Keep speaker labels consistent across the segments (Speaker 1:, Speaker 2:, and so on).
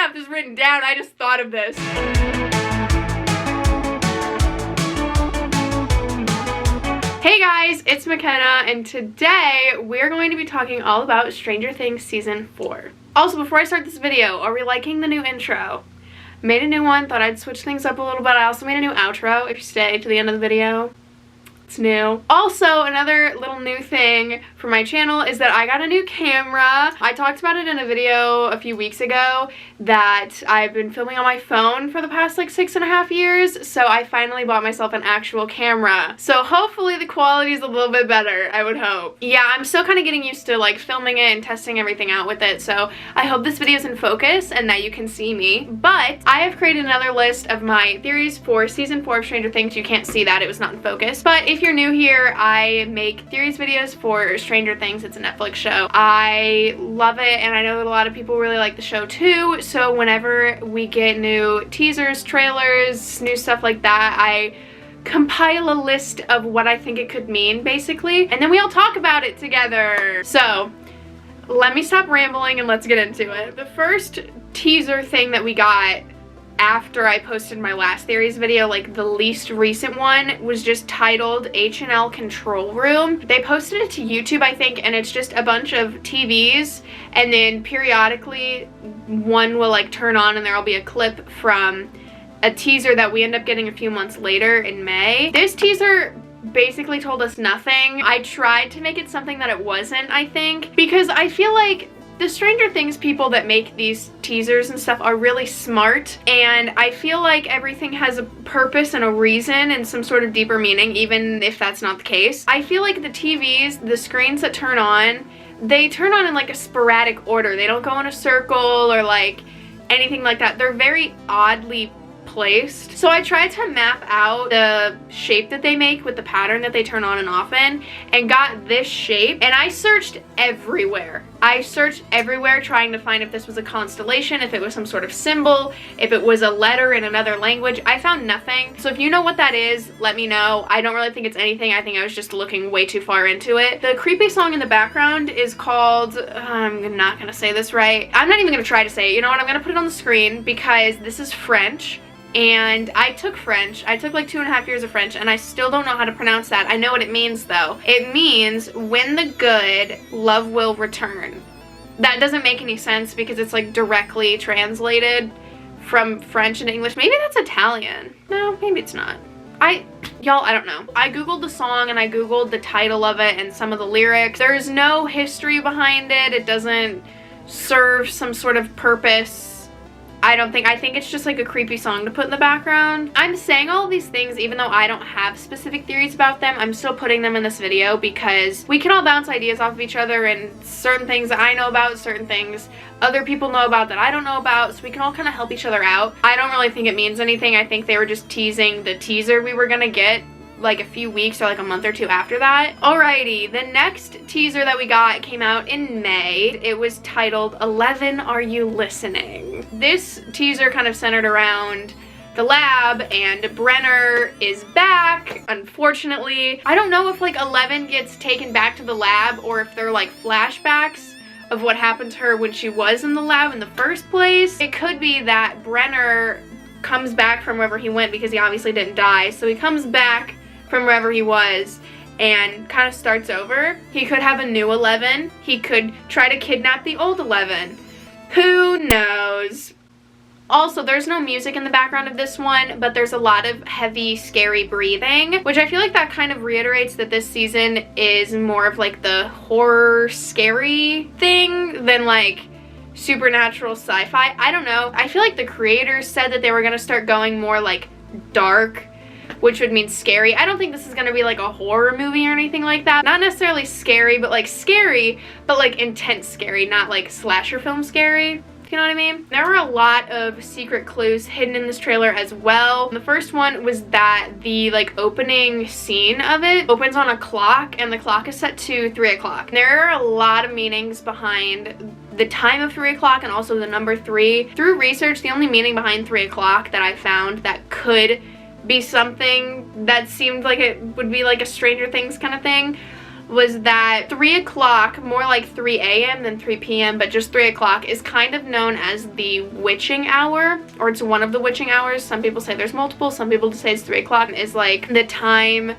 Speaker 1: have this written down. I just thought of this. Hey guys, it's Mikinna, and today we're going to be talking all about Stranger Things Season 4. Also, before I start this video, are we liking the new intro? Made a new one, thought I'd switch things up a little bit. I also made a new outro, if you stay to the end of the video. It's new. Also, another little new thing for my channel is that I got a new camera. I talked about it in a video a few weeks ago that I've been filming on my phone for the past like 6.5 years, so I finally bought myself an actual camera. So hopefully the quality is a little bit better, I would hope. Yeah, I'm still kind of getting used to like filming it and testing everything out with it, so I hope this video is in focus and that you can see me. But I have created another list of my theories for Season 4 of Stranger Things. You can't see that, it was not in focus. But if you're new here, I make theories videos for Stranger Things. It's a Netflix show. I love it, and I know that a lot of people really like the show too, so whenever we get new teasers, trailers, new stuff like that, I compile a list of what I think it could mean, basically, and then we all talk about it together. So let me stop rambling and let's get into it. The first teaser thing that we got after I posted my last theories video, like the least recent one, was just titled H&L Control Room. They posted it to YouTube, I think, and it's just a bunch of TVs, and then periodically one will like turn on and there'll be a clip from a teaser that we end up getting a few months later in May. This teaser basically told us nothing. I tried to make it something that it wasn't, I think, because I feel like the Stranger Things people that make these teasers and stuff are really smart, and I feel like everything has a purpose and a reason and some sort of deeper meaning, even if that's not the case. I feel like the TVs, the screens that turn on, they turn on in like a sporadic order. They don't go in a circle or like anything like that. They're very oddly placed. So I tried to map out the shape that they make with the pattern that they turn on and off in, and got this shape, and I searched everywhere. I searched everywhere trying to find if this was a constellation, if it was some sort of symbol, if it was a letter in another language. I found nothing. So if you know what that is, let me know. I don't really think it's anything. I think I was just looking way too far into it. The creepy song in the background is called, I'm not gonna say this right. I'm not even gonna try to say it. You know what? I'm gonna put it on the screen because this is French. And I took French. I took like 2.5 years of French, and I still don't know how to pronounce that. I know what it means though. It means when the good, love will return. That doesn't make any sense because it's like directly translated from French into English. Maybe that's Italian. No, maybe it's not. Y'all, I don't know. I googled the song and I googled the title of it and some of the lyrics. There's no history behind it. It doesn't serve some sort of purpose. I think it's just like a creepy song to put in the background. I'm saying all of these things even though I don't have specific theories about them. I'm still putting them in this video because we can all bounce ideas off of each other, and certain things that I know about, certain things other people know about that I don't know about, so we can all kind of help each other out. I don't really think it means anything. I think they were just teasing the teaser we were gonna get like a few weeks or like a month or two after that. Alrighty, the next teaser that we got came out in May. It was titled 11 Are You Listening? This teaser kind of centered around the lab and Brenner is back, unfortunately. I don't know if like 11 gets taken back to the lab or if they're like flashbacks of what happened to her when she was in the lab in the first place. It could be that Brenner comes back from wherever he went because he obviously didn't die, so he comes back from wherever he was and kind of starts over. He could have a new 11. He could try to kidnap the old 11. Who knows? Also, there's no music in the background of this one, but there's a lot of heavy, scary breathing, which I feel like that kind of reiterates that this season is more of like the horror, scary thing than like supernatural sci-fi. I don't know. I feel like the creators said that they were gonna start going more like dark, which would mean scary. I don't think this is gonna be like a horror movie or anything like that. Not necessarily scary, but like intense scary, not like slasher film scary. You know what I mean? There were a lot of secret clues hidden in this trailer as well. The first one was that the like opening scene of it opens on a clock, and the clock is set to 3 o'clock. There are a lot of meanings behind the time of 3 o'clock and also the number 3. Through research, the only meaning behind 3 o'clock that I found that could be something that seemed like it would be like a Stranger Things kind of thing was that 3 o'clock, more like 3 a.m. than 3 p.m., but just 3 o'clock, is kind of known as the witching hour, or it's one of the witching hours. Some people say there's multiple, some people say it's 3 o'clock, is like the time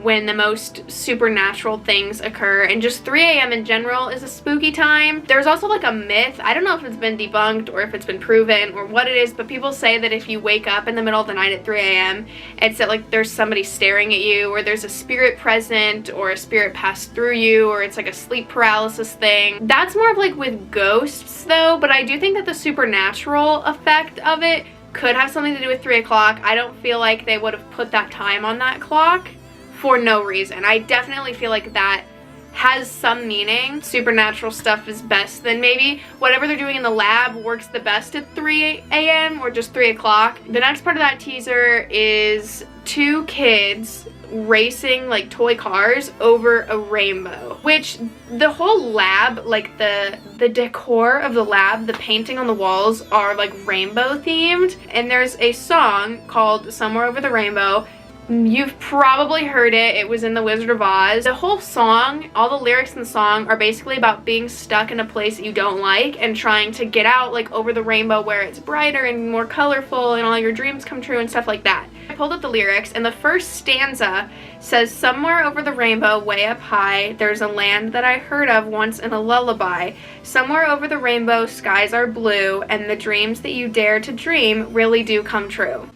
Speaker 1: when the most supernatural things occur, and just 3 a.m. in general is a spooky time. There's also like a myth, I don't know if it's been debunked or if it's been proven or what it is, but people say that if you wake up in the middle of the night at 3 a.m. it's that like there's somebody staring at you, or there's a spirit present, or a spirit passed through you, or it's like a sleep paralysis thing. That's more of like with ghosts though, but I do think that the supernatural effect of it could have something to do with 3 o'clock. I don't feel like they would have put that time on that clock for no reason. I definitely feel like that has some meaning. Supernatural stuff is best. Then maybe whatever they're doing in the lab works the best at 3 a.m. or just 3 o'clock. The next part of that teaser is 2 kids racing like toy cars over a rainbow, which the whole lab, like the decor of the lab, the painting on the walls are like rainbow themed, and there's a song called Somewhere Over the Rainbow. You've probably heard it. It was in The Wizard of Oz. The whole song, all the lyrics in the song are basically about being stuck in a place that you don't like and trying to get out, like over the rainbow where it's brighter and more colorful and all your dreams come true and stuff like that. I pulled up the lyrics, and the first stanza says, "Somewhere over the rainbow, way up high, there's a land that I heard of once in a lullaby. Somewhere over the rainbow, skies are blue, and the dreams that you dare to dream really do come true."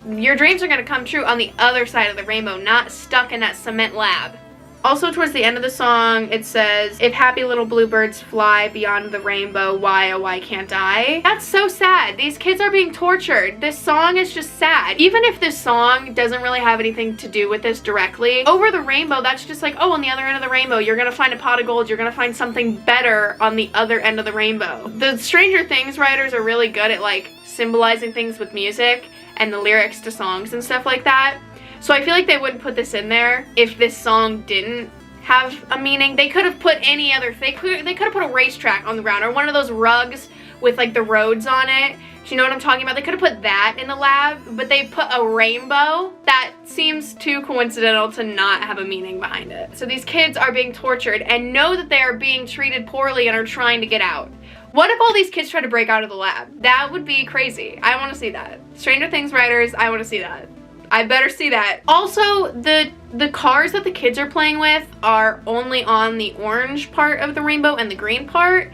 Speaker 1: Your dreams are going to come true on the other side of the rainbow, not stuck in that cement lab. Also, towards the end of the song, it says, "If happy little bluebirds fly beyond the rainbow, why, oh, why can't I?" That's so sad. These kids are being tortured. This song is just sad. Even if this song doesn't really have anything to do with this directly, over the rainbow, that's just like, oh, on the other end of the rainbow, you're going to find a pot of gold. You're going to find something better on the other end of the rainbow. The Stranger Things writers are really good at like symbolizing things with music and the lyrics to songs and stuff like that. So I feel like they wouldn't put this in there if this song didn't have a meaning. They could have put any other thing. They could have put a racetrack on the ground, or one of those rugs with like the roads on it. Do you know what I'm talking about? They could have put that in the lab, but they put a rainbow. That seems too coincidental to not have a meaning behind it. So these kids are being tortured and know that they are being treated poorly and are trying to get out. What if all these kids try to break out of the lab? That would be crazy. I want to see that. Stranger Things writers, I want to see that. I better see that. Also, the cars that the kids are playing with are only on the orange part of the rainbow and the green part.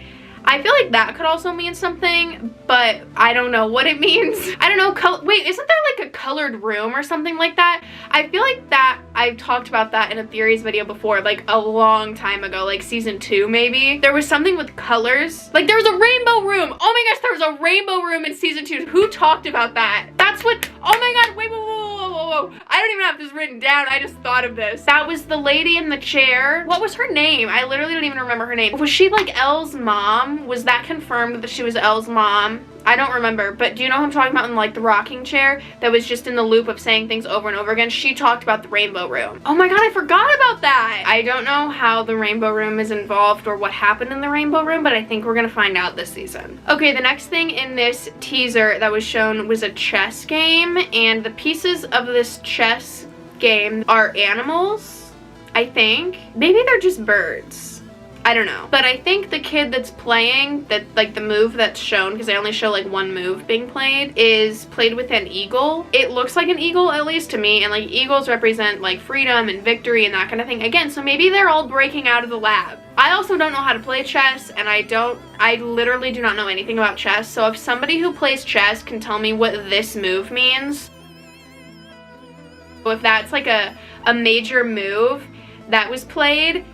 Speaker 1: I feel like that could also mean something, but I don't know what it means. I don't know. Wait, isn't there like a colored room or something like that? I feel like that I've talked about that in a theories video before, like a long time ago, like season 2 maybe. There was something with colors. Like there was a rainbow room. Oh my gosh, there was a rainbow room in season 2. Who talked about that? That's what, oh my god, wait, whoa. I don't even have this written down. I just thought of this. That was the lady in the chair. What was her name? I literally don't even remember her name. Was she like Elle's mom? Was that confirmed that she was Elle's mom? I don't remember, but do you know who I'm talking about in like the rocking chair that was just in the loop of saying things over and over again? She talked about the rainbow room. Oh my god, I forgot about that. I don't know how the rainbow room is involved or what happened in the rainbow room, but I think we're gonna find out this season. Okay, the next thing in this teaser that was shown was a chess game, and the pieces of this chess game are animals, I think. Maybe they're just birds. I don't know. But I think the kid that's playing, that like the move that's shown, because they only show like one move being played, is played with an eagle. It looks like an eagle, at least to me, and like eagles represent like freedom and victory and that kind of thing. Again, so maybe they're all breaking out of the lab. I also don't know how to play chess, and I literally do not know anything about chess, so if somebody who plays chess can tell me what this move means, if that's like a major move that was played,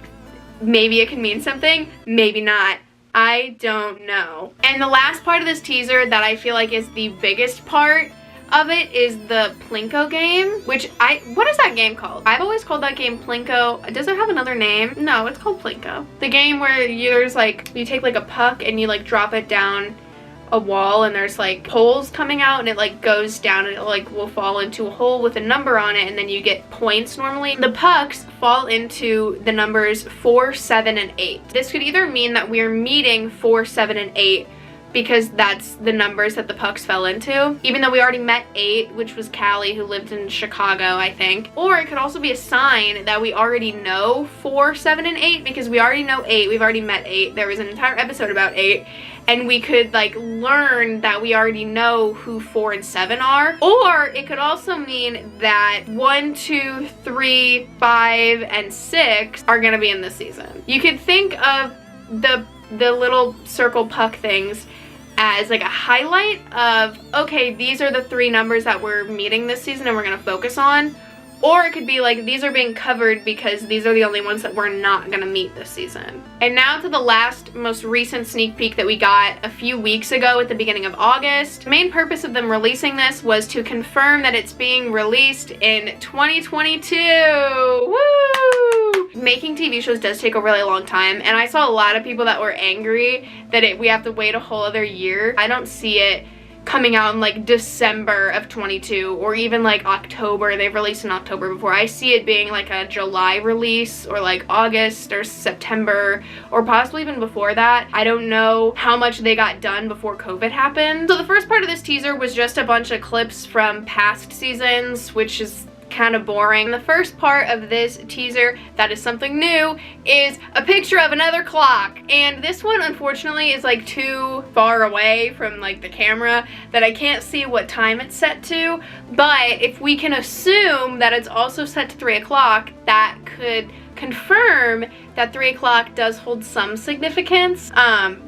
Speaker 1: maybe it can mean something, maybe not. I don't know. And the last part of this teaser that I feel like is the biggest part of it is the Plinko game, which what is that game called? I've always called that game Plinko. Does it have another name? No, it's called Plinko. The game where there's like, you take like a puck and you like drop it down a wall, and there's like poles coming out, and it like goes down, and it like will fall into a hole with a number on it, and then you get points normally. The pucks fall into the numbers 4, 7, and 8. This could either mean that we're meeting 4, 7, and 8 because that's the numbers that the pucks fell into. Even though we already met 8, which was Callie, who lived in Chicago, I think. Or it could also be a sign that we already know 4, 7, and 8, because we already know 8. We've already met 8. There was an entire episode about 8. And we could like learn that we already know who 4 and 7 are. Or it could also mean that 1, 2, 3, 5, and 6 are gonna be in this season. You could think of the little circle puck things as like a highlight of, okay, these are the 3 numbers that we're meeting this season and we're gonna focus on. Or it could be like, these are being covered because these are the only ones that we're not gonna meet this season. And now to the last, most recent sneak peek that we got a few weeks ago at the beginning of August. The main purpose of them releasing this was to confirm that it's being released in 2022. Woo! Making TV shows does take a really long time, and I saw a lot of people that were angry that we have to wait a whole other year. I don't see it coming out in like December of 22 or even like October. They've released in October before. I see it being like a July release or like August or September or possibly even before that. I don't know how much they got done before COVID happened. So the first part of this teaser was just a bunch of clips from past seasons, which is kind of boring. The first part of this teaser that is something new is a picture of another clock, and this one unfortunately is like too far away from like the camera that I can't see what time it's set to, but if we can assume that it's also set to 3 o'clock, that could confirm that 3 o'clock does hold some significance,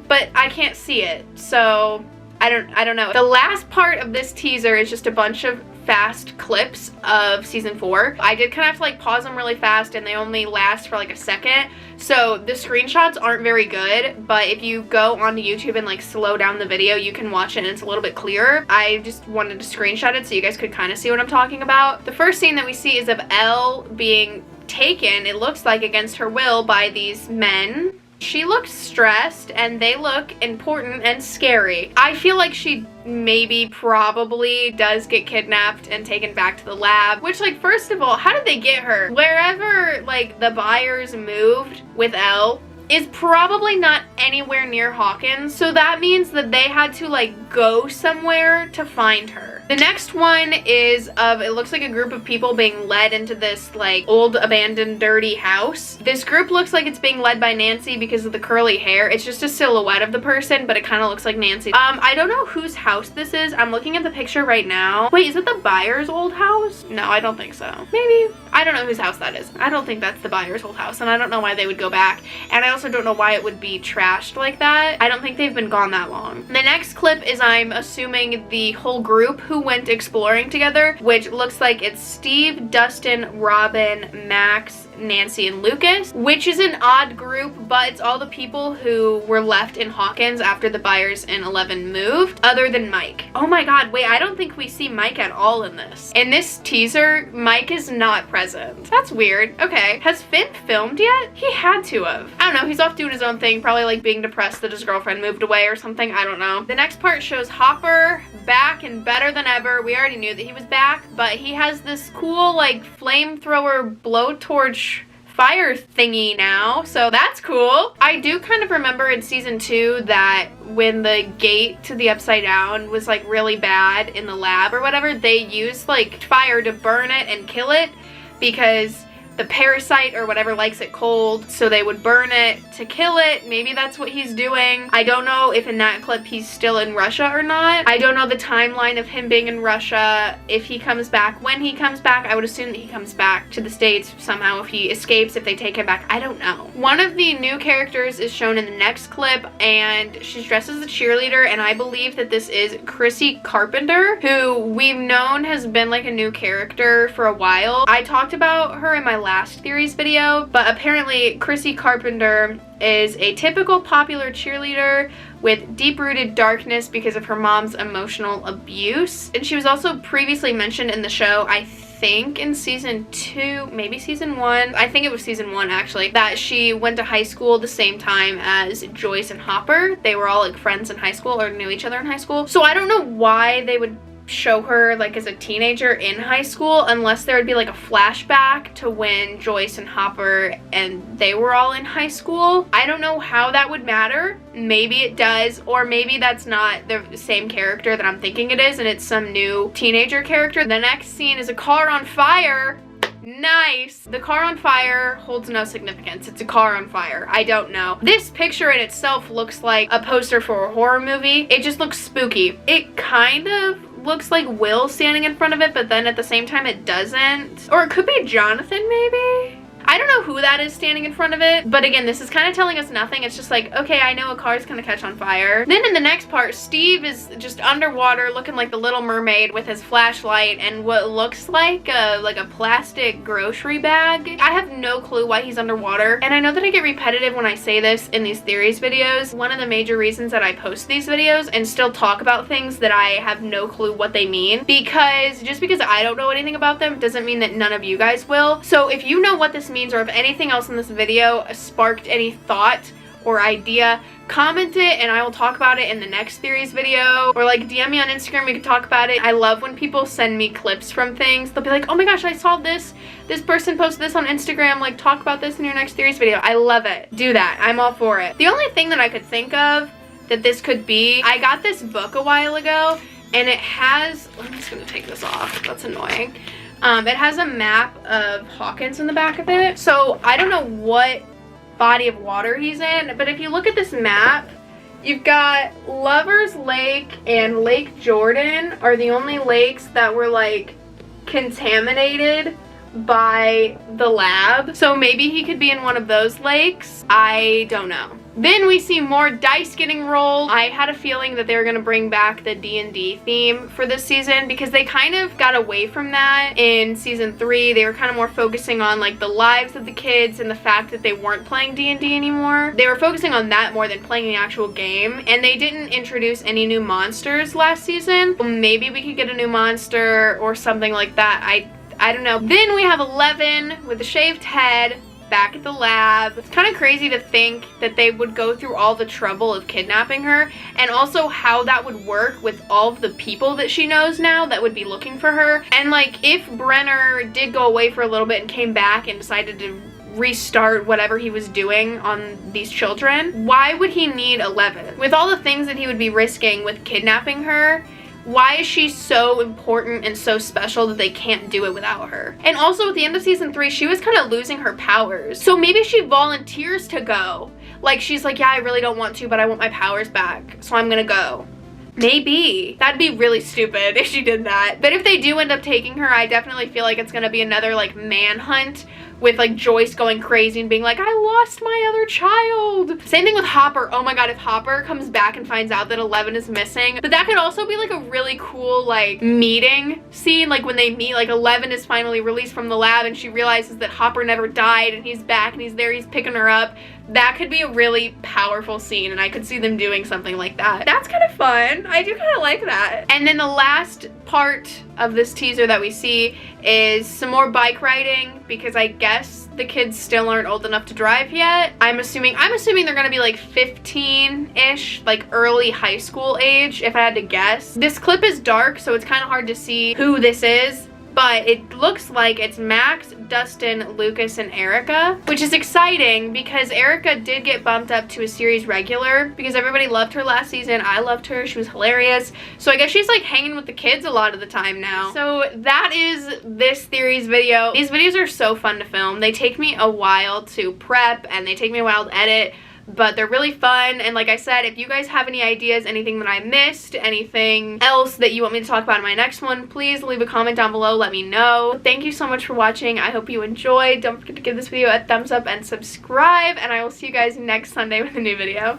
Speaker 1: but I can't see it, so I don't know. The last part of this teaser is just a bunch of fast clips of season 4. I did kind of have to like pause them really fast, and they only last for like a second, so the screenshots aren't very good, but if you go onto YouTube and like slow down the video, you can watch it and it's a little bit clearer. I just wanted to screenshot it so you guys could kind of see what I'm talking about. The first scene that we see is of Elle being taken, it looks like against her will, by these men. She looks stressed and they look important and scary. I feel like she maybe probably does get kidnapped and taken back to the lab, which, like, first of all, how did they get her? Wherever like the buyers moved with Elle is probably not anywhere near Hawkins, so that means that they had to like go somewhere to find her. The next one is of, it looks like a group of people being led into this like old abandoned dirty house. This group looks like it's being led by Nancy because of the curly hair. It's just a silhouette of the person, but it kind of looks like Nancy. I don't know whose house this is. I'm looking at the picture right now. Wait, is it the buyer's old house? No, I don't think so. Maybe. I don't know whose house that is. I don't think that's the buyer's old house, and I don't know why they would go back, and I also don't know why it would be trashed like that. I don't think they've been gone that long. The next clip is, I'm assuming, the whole group who went exploring together, which looks like it's Steve, Dustin, Robin, Max, Nancy, and Lucas, which is an odd group, but it's all the people who were left in Hawkins after the buyers in 11 moved, other than Mike. Oh my god, wait, I don't think we see Mike at all in this. In this teaser, Mike is not present. That's weird. Okay, has Finn filmed yet? He had to have. I don't know, he's off doing his own thing, probably like being depressed that his girlfriend moved away or something, I don't know. The next part shows Hopper back and better than ever. We already knew that he was back, but he has this cool like flamethrower blowtorch fire thingy now, so that's cool. I do kind of remember in season 2 that when the gate to the Upside Down was like really bad in the lab or whatever, they used like fire to burn it and kill it because the parasite or whatever likes it cold, so they would burn it to kill it. Maybe that's what he's doing. I don't know if in that clip he's still in Russia or not. I don't know the timeline of him being in Russia, if he comes back, when he comes back. I would assume that he comes back to the States somehow if he escapes, if they take him back. I don't know. One of the new characters is shown in the next clip, and she's dressed as a cheerleader, and I believe that this is Chrissy Carpenter, who we've known has been like a new character for a while. I talked about her in my last theories video, but apparently Chrissy Carpenter is a typical popular cheerleader with deep-rooted darkness because of her mom's emotional abuse. And she was also previously mentioned in the show, I think in season 2, maybe season 1, I think it was season 1 actually, that she went to high school the same time as Joyce and Hopper. They were all like friends in high school or knew each other in high school. So I don't know why they would show her like as a teenager in high school unless there would be like a flashback to when Joyce and Hopper and they were all in high school. I don't know how that would matter. Maybe it does, or maybe that's not the same character that I'm thinking it is and it's some new teenager character. The next scene is a car on fire. Nice. The car on fire holds no significance. It's a car on fire. I don't know. This picture in itself looks like a poster for a horror movie. It just looks spooky. It kind of looks like Will standing in front of it, but then at the same time it doesn't. Or it could be Jonathan maybe? I don't know who that is standing in front of it, but again, this is kind of telling us nothing. It's just like, okay, I know a car's gonna catch on fire. Then in the next part, Steve is just underwater looking like the Little Mermaid with his flashlight and what looks like a plastic grocery bag. I have no clue why he's underwater, and I know that I get repetitive when I say this in these theories videos. One of the major reasons that I post these videos and still talk about things that I have no clue what they mean, because just because I don't know anything about them doesn't mean that none of you guys will. So if you know what this means, or if anything else in this video sparked any thought or idea, comment it and I will talk about it in the next theories video, or like DM me on Instagram, we can talk about it. I love when people send me clips from things. They'll be like, oh my gosh, I saw this person posted this on Instagram, like talk about this in your next theories video. I love it. Do that. I'm all for it. The only thing that I could think of that this could be, I got this book a while ago and it has, I'm just gonna take this off, that's annoying. It has a map of Hawkins in the back of it. So I don't know what body of water he's in, but if you look at this map, you've got Lover's Lake and Lake Jordan are the only lakes that were like contaminated by the lab. So maybe he could be in one of those lakes. I don't know. Then we see more dice getting rolled. I had a feeling that they were going to bring back the D&D theme for this season because they kind of got away from that in season 3. They were kind of more focusing on like the lives of the kids and the fact that they weren't playing D&D anymore. They were focusing on that more than playing the actual game, and they didn't introduce any new monsters last season. Maybe we could get a new monster or something like that. I don't know. Then we have 11 with a shaved head back at the lab. It's kind of crazy to think that they would go through all the trouble of kidnapping her, and also how that would work with all of the people that she knows now that would be looking for her. And like, if Brenner did go away for a little bit and came back and decided to restart whatever he was doing on these children, why would he need 11? With all the things that he would be risking with kidnapping her, why is she so important and so special that they can't do it without her? And also at the end of season 3, she was kind of losing her powers. So maybe she volunteers to go. Like, she's like, yeah, I really don't want to, but I want my powers back, so I'm gonna go. Maybe. That'd be really stupid if she did that. But if they do end up taking her, I definitely feel like it's gonna be another like manhunt with like Joyce going crazy and being like, I lost my other child. Same thing with Hopper. Oh my god, if Hopper comes back and finds out that 11 is missing. But that could also be like a really cool like meeting scene, like when they meet, like 11 is finally released from the lab and she realizes that Hopper never died and he's back and he's there, he's picking her up. That could be a really powerful scene, and I could see them doing something like that. That's kind of fun. I do kind of like that. And then the last part of this teaser that we see is some more bike riding, because I guess the kids still aren't old enough to drive yet. I'm assuming they're gonna be like 15-ish, like early high school age, if I had to guess. This clip is dark, so it's kind of hard to see who this is, but it looks like it's Max, Dustin, Lucas, and Erica, which is exciting because Erica did get bumped up to a series regular because everybody loved her last season. I loved her. She was hilarious. So I guess she's like hanging with the kids a lot of the time now. So that is this theories video. These videos are so fun to film. They take me a while to prep and they take me a while to edit, but they're really fun. And like I said, if you guys have any ideas, anything that I missed, anything else that you want me to talk about in my next one, please leave a comment down below. Let me know. Thank you so much for watching. I hope you enjoyed. Don't forget to give this video a thumbs up and subscribe, and I will see you guys next Sunday with a new video.